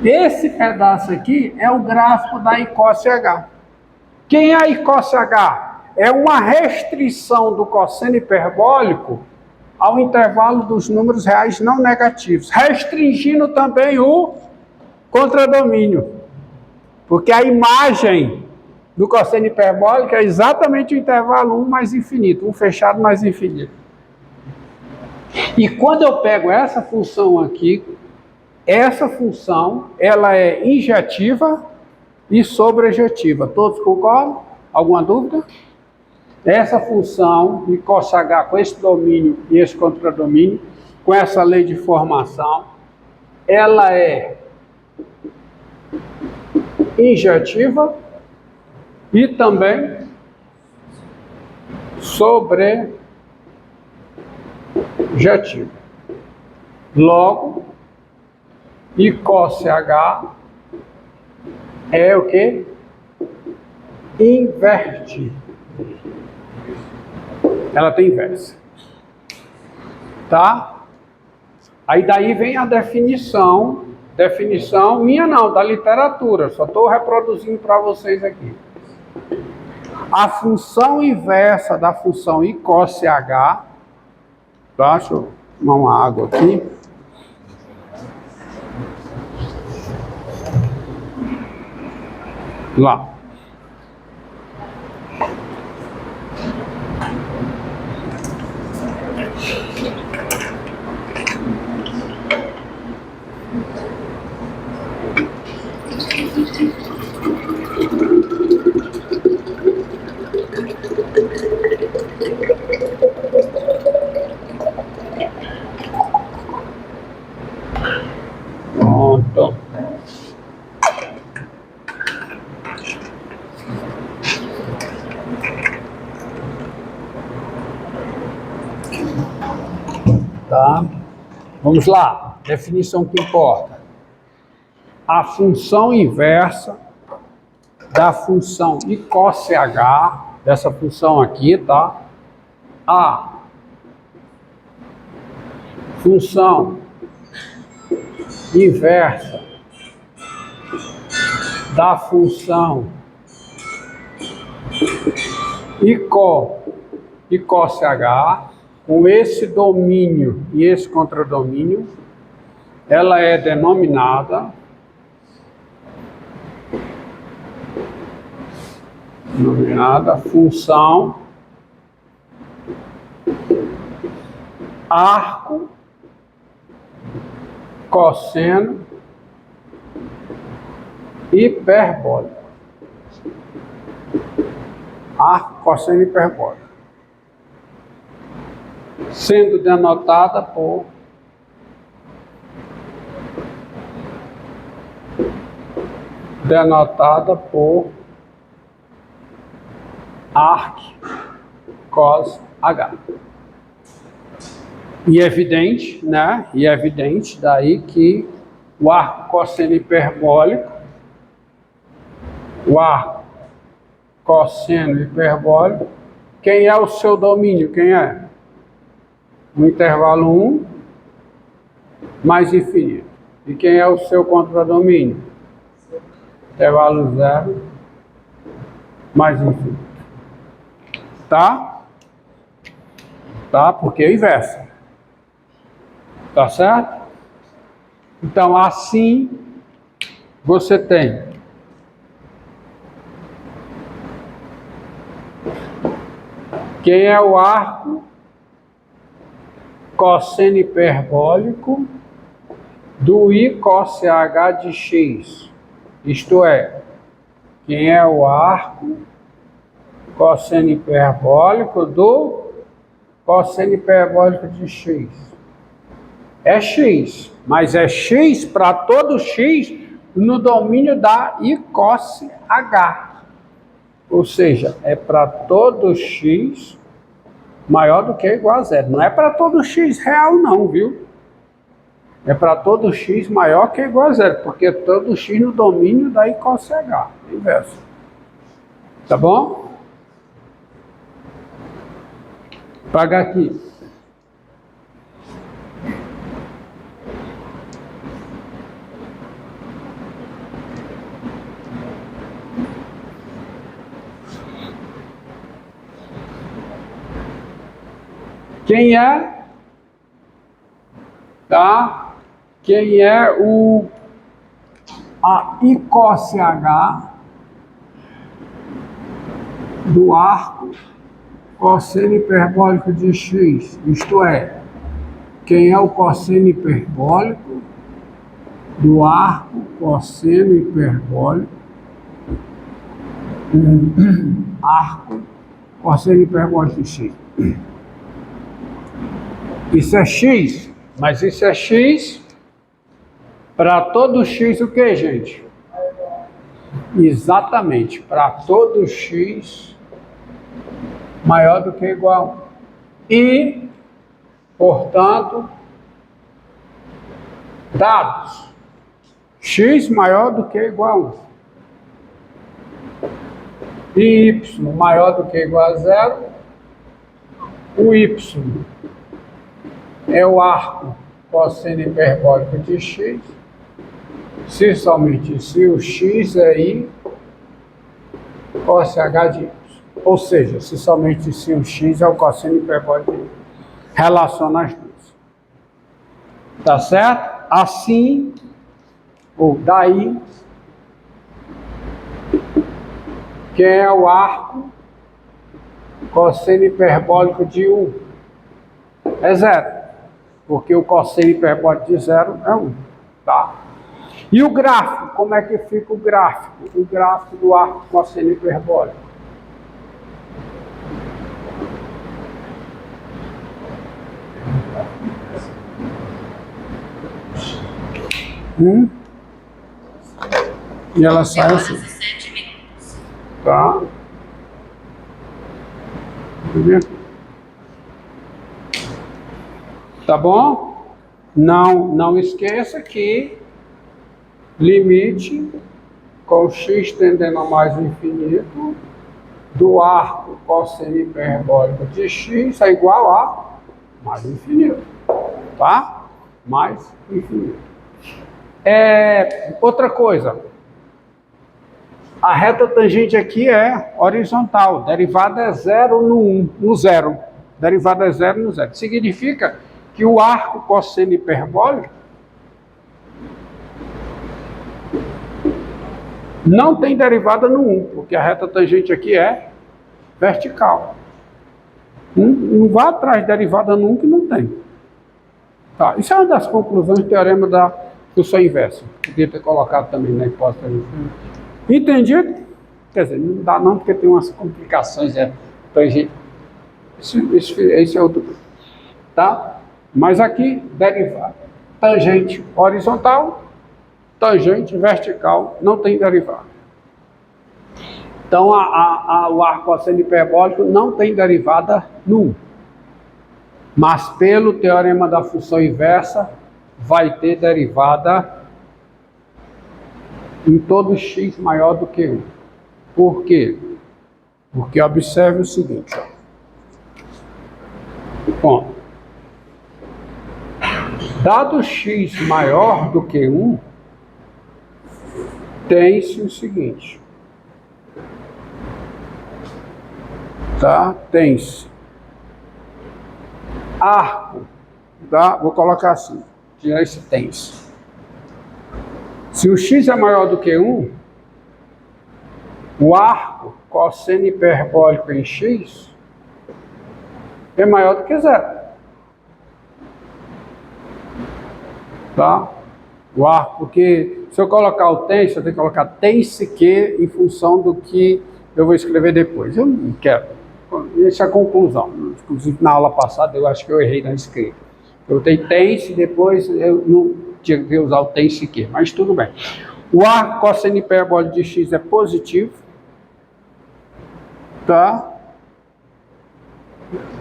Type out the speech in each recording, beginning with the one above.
Esse pedaço aqui é o gráfico da I coss H. Quem é a I coss H? É uma restrição do cosseno hiperbólico ao intervalo dos números reais não negativos, restringindo também o contradomínio. Porque a imagem do cosseno hiperbólico é exatamente o intervalo 1 mais infinito, 1 fechado mais infinito. E quando eu pego essa função aqui, essa função, ela é injetiva e sobrejetiva. Todos concordam? Alguma dúvida? Essa função de coss H com esse domínio e esse contradomínio, com essa lei de formação, ela é injetiva e também sobrejetiva. Logo, I coss H é o que? Inverte. Ela tem inversa. Tá? Aí daí vem a definição minha não, da literatura, só estou reproduzindo para vocês aqui. A função inversa da função I coss H, tá? Deixa eu tomar uma água aqui. Lá. Pronto. Tá? Vamos lá. Definição que importa. A função inversa da função I coss H, dessa função aqui, tá? A função inversa da função I coss H, com esse domínio e esse contradomínio, ela é denominada função arco cosseno hiperbólico. Arco cosseno hiperbólico. Sendo denotada por arc cos H. E é evidente, né? E é evidente daí que o arco cosseno hiperbólico, quem é o seu domínio? Quem é? O intervalo 1 mais infinito. E quem é o seu contradomínio? Intervalo 0 mais infinito. Tá? Tá? Porque é inversa. Tá certo? Então, assim, você tem quem é o arco cosseno hiperbólico do I coss H de x. Isto é, quem é o arco cosseno hiperbólico do cosseno hiperbólico de x. É x, mas é x para todo x no domínio da I coss H. Ou seja, é para todo x maior do que ou igual a zero. Não é para todo x real não, viu? É para todo x maior que ou igual a zero, porque todo x no domínio da I coss H. Inverso. Tá bom? Pagar aqui. Quem é, tá? Quem é a I cosse H do arco cosseno hiperbólico de x, isto é, quem é o cosseno hiperbólico do arco cosseno hiperbólico arco cosseno hiperbólico de x. Isso é x, mas isso é x para todo x o que, gente? Exatamente, para todo x maior do que ou igual. E, portanto, dados x maior do que ou igual e y maior do que ou igual a zero, o y é o arco cosseno hiperbólico de x, se somente se o x é i cosse h de y. Ou seja, se somente se o x é o cosseno hiperbólico de y. Relaciona as duas. Tá certo? Assim, ou daí, quem é o arco cosseno hiperbólico de 1? É zero, porque o cosseno hiperbólico de zero é 1. Tá? E o gráfico, como é que fica o gráfico? O gráfico do arco cosseno hiperbólico. E ela sai assim. Tá? Tá bom? Não esqueça que limite com x tendendo a mais infinito do arco cosseno hiperbólico de x é igual a mais infinito. Tá? Mais infinito. Outra coisa. A reta tangente aqui é horizontal. Derivada é zero no zero. Derivada é zero no zero. Significa que o arco cosseno hiperbólico não tem derivada no 1, porque a reta tangente aqui é vertical. Não vá atrás de derivada no 1 que não tem. Tá? Isso é uma das conclusões do teorema da função inversa. Podia ter colocado também na hipótese. Entendido? Quer dizer, não dá não, porque tem umas complicações. Tangente. Esse é outro. Tá? Mas aqui, derivada. Tangente horizontal, tangente vertical, não tem derivada. Então, o arco cosseno hiperbólico não tem derivada no 1. Mas, pelo teorema da função inversa, vai ter derivada em todo x maior do que 1. Por quê? Porque observe o seguinte. Bom, dado x maior do que 1, tem-se o seguinte. Tá? Tem-se arco, tá? Vou colocar assim, tirar esse tem-se. Se o x é maior do que 1, o arco cosseno hiperbólico em x é maior do que zero. Tá? O arco, porque se eu colocar o tem-se, eu tenho que colocar tem-se que em função do que eu vou escrever depois. Eu não quero. Essa é a conclusão. Inclusive, na aula passada, eu acho que eu errei na escrita. Eu tenho tem-se, depois eu não tinha que usar o tem-se que, mas tudo bem. O arco cosseno hiperbólico de x é positivo. Tá?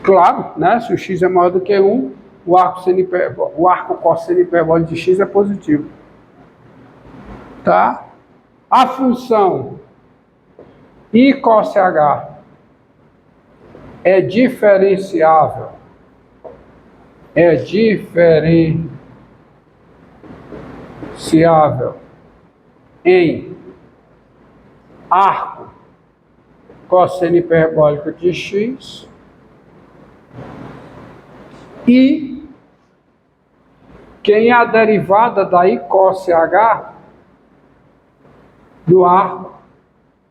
Claro, né? Se o x é maior do que 1, o arco cosseno hiperbólico de x é positivo. Tá? A função I cosse H é diferenciável. É diferenciável em arco cosseno hiperbólico de x E quem é a derivada da I cosh do arco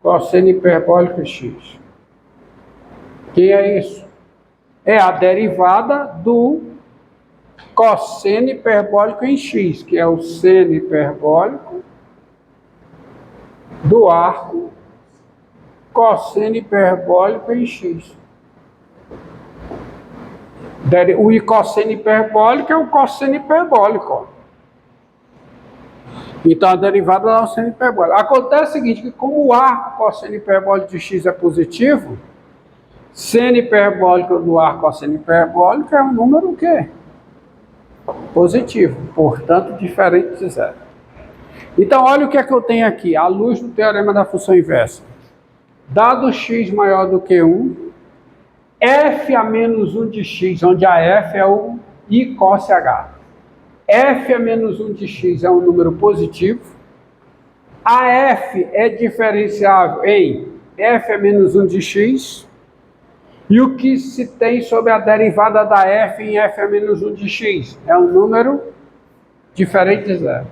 cosseno hiperbólico x? Quem é isso? É a derivada do cosseno hiperbólico em x, que é o seno hiperbólico do arco cosseno hiperbólico em x. O cosseno hiperbólico é o cosseno hiperbólico. Ó. Então a derivada é o seno hiperbólico. Acontece o seguinte, que como o arco cosseno hiperbólico de x é positivo, seno hiperbólico do arco cosseno hiperbólico é um número o quê? Positivo, portanto diferente de zero. Então olha o que é que eu tenho aqui, à luz do teorema da função inversa. Dado x maior do que 1, f a menos 1 de x, onde a f é o I cosh. F a menos 1 de x é um número positivo. A f é diferenciável em f a menos 1 de x. E o que se tem sobre a derivada da f em f a menos 1 de x? É um número diferente de zero.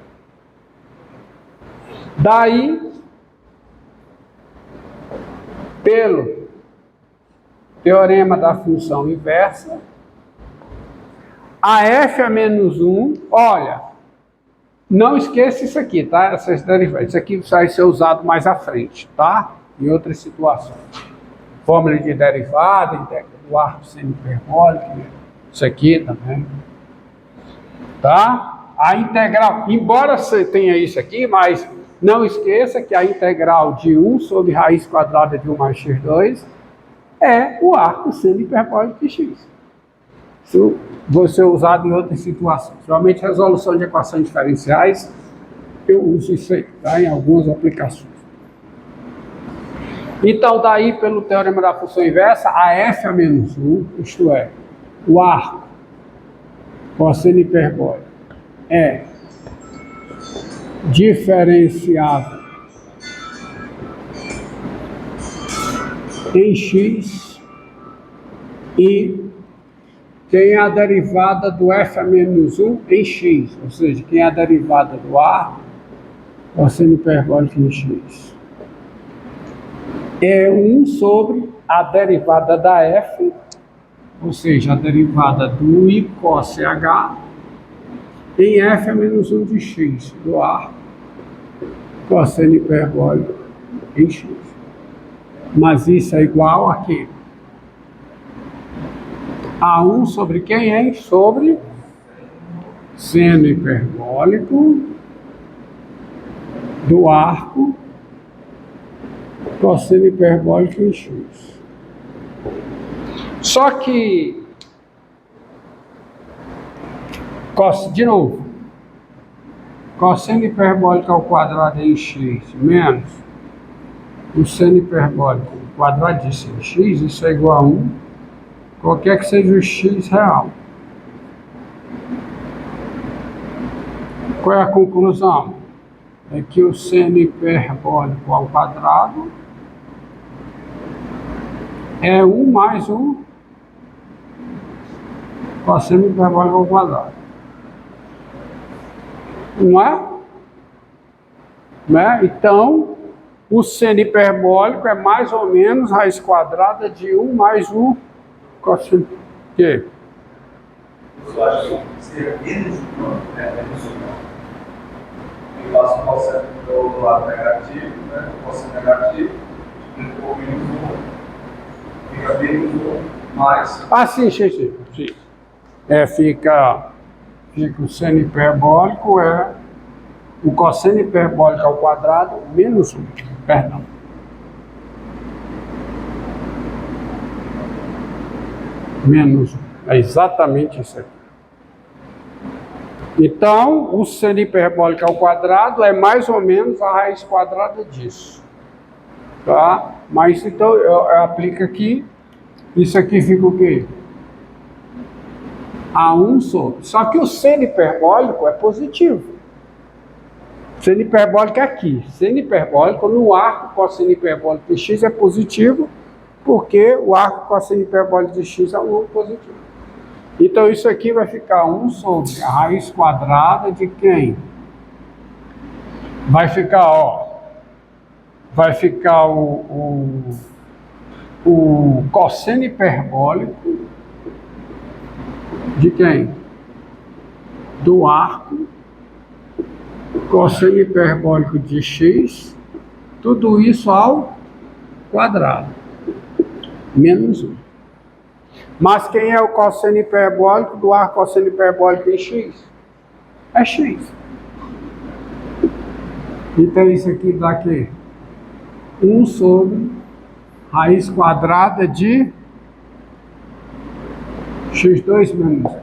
Daí, pelo teorema da função inversa, a f a menos 1, olha, não esqueça isso aqui, tá? Essas derivadas, isso aqui vai ser usado mais à frente, tá? Em outras situações. Fórmula de derivada, do arco seno hiperbólico, isso aqui também. Tá? A integral, embora você tenha isso aqui, mas não esqueça que a integral de 1 sobre raiz quadrada de 1 mais x2 é o arco seno hiperbólico de x. Isso vai ser usado em outras situações. Geralmente, resolução de equações diferenciais, eu uso isso aí, tá? Em algumas aplicações. Então, daí, pelo teorema da função inversa, a f a menos 1, isto é, o arco cosseno hiperbólico, é diferenciável em x e tem a derivada do f a menos 1 em x, ou seja, tem a derivada do arco cosseno hiperbólico em x. É 1 sobre a derivada da f, ou seja, a derivada do I cosh em f a menos 1 de x, do arco cosseno hiperbólico em x. Mas isso é igual a quê? A 1 sobre quem é? Sobre seno hiperbólico do arco cosseno hiperbólico em x. Só que, de novo, cosseno hiperbólico ao quadrado em x menos o seno hiperbólico quadradíssimo em x, isso é igual a 1, qualquer que seja o x real. Qual é a conclusão? É que o seno hiperbólico ao quadrado é 1 mais o cosseno hiperbólico ao quadrado. Não é? Né? Então, o seno hiperbólico é mais ou menos raiz quadrada de 1 mais o cosseno. O quê? Eu acho que seria menos de 1, né? Menos de 1. Eu faço o cosseno do lado negativo, né? O cosseno negativo, um menos 1, fica menos 1 mais. Ah, sim. Fica o seno hiperbólico, o cosseno hiperbólico ao quadrado menos 1. Perdão. Menos 1. É exatamente isso aqui. Então, o seno hiperbólico ao quadrado é mais ou menos a raiz quadrada disso. Tá? Mas então, eu aplico aqui, isso aqui fica o quê? A1 sobre. Só que o seno hiperbólico é positivo. Seno hiperbólico é aqui. Seno hiperbólico no arco cosseno hiperbólico de x é positivo, porque o arco cosseno hiperbólico de x é um número positivo. Então isso aqui vai ficar 1 sobre a raiz quadrada de quem? Vai ficar, ó, vai ficar o cosseno hiperbólico de quem? Do arco, cosseno hiperbólico de x, tudo isso ao quadrado, menos 1. Mas quem é o cosseno hiperbólico do arco cosseno hiperbólico em x? É x. Então isso aqui dá aqui 1 sobre raiz quadrada de x2 menos 1.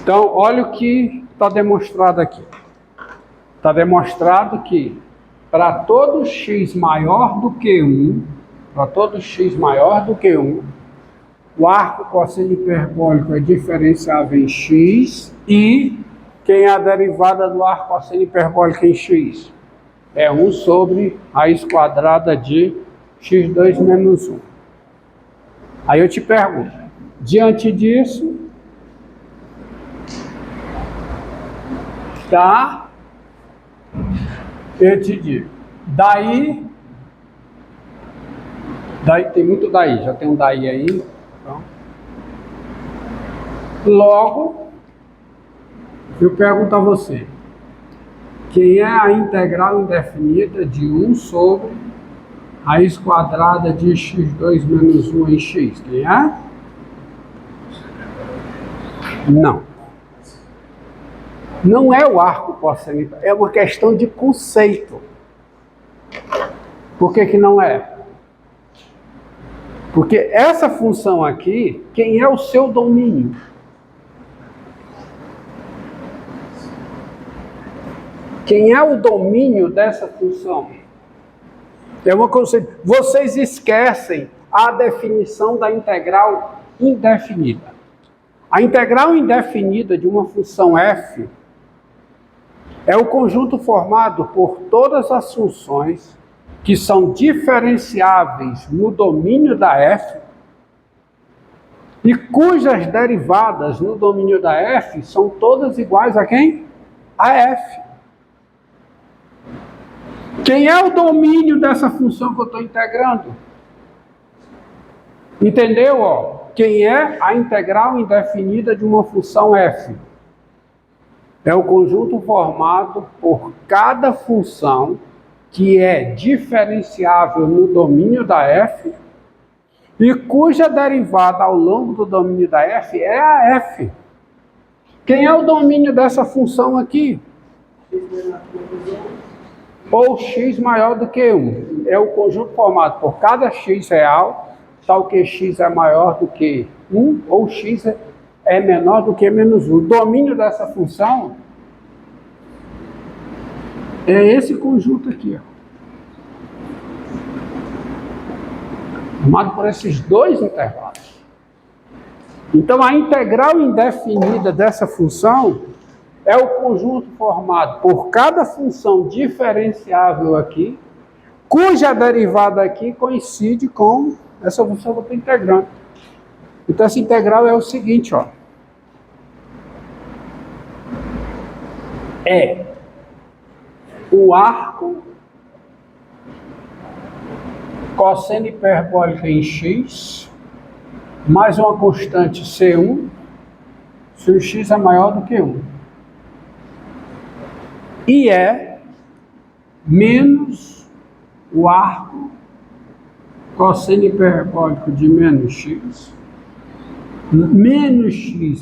Então, olha o que está demonstrado aqui. Está demonstrado que para todo x maior do que 1, o arco cosseno hiperbólico é diferenciável em x e quem é a derivada do arco cosseno hiperbólico em x? É 1 sobre raiz quadrada de x2 menos 1. Aí eu te pergunto, diante disso, tá? Eu te digo, daí tem muito daí, já tem um daí aí. Então. Logo, eu pergunto a você, quem é a integral indefinida de 1 sobre raiz quadrada de x2 menos 1 em x? Quem é? Não. Não é o arco cosseno hiperbólico, é uma questão de conceito. Por que que não é? Porque essa função aqui, quem é o seu domínio? Quem é o domínio dessa função? É uma conceito. Vocês esquecem a definição da integral indefinida. A integral indefinida de uma função f é o conjunto formado por todas as funções que são diferenciáveis no domínio da f e cujas derivadas no domínio da f são todas iguais a quem? A f. Quem é o domínio dessa função que eu estou integrando? Entendeu? Ó? Quem é a integral indefinida de uma função f? É o conjunto formado por cada função que é diferenciável no domínio da f e cuja derivada ao longo do domínio da f é a f. Quem é o domínio dessa função aqui? Ou x maior do que 1. É o conjunto formado por cada x real, tal que x é maior do que 1, ou x é menor do que menos 1. O domínio dessa função é esse conjunto aqui, ó, formado por esses dois intervalos. Então, a integral indefinida dessa função é o conjunto formado por cada função diferenciável aqui, cuja derivada aqui coincide com essa função que eu estou integrando. Então, essa integral é o seguinte, ó. É o arco cosseno hiperbólico em x mais uma constante C1 se o x é maior do que 1. E é menos o arco cosseno hiperbólico de menos x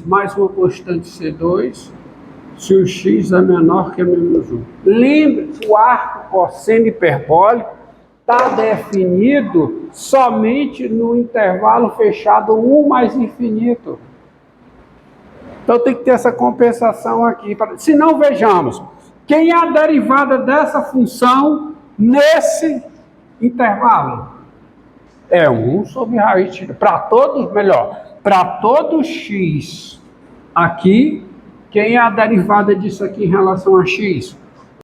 mais uma constante C2 se o x é menor que menos 1. Lembre-se, o arco cosseno hiperbólico está definido somente no intervalo fechado 1 mais infinito. Então tem que ter essa compensação aqui. Se não, vejamos, quem é a derivada dessa função nesse intervalo? É 1 sobre raiz de... Para todos, melhor, para todo x aqui, quem é a derivada disso aqui em relação a x?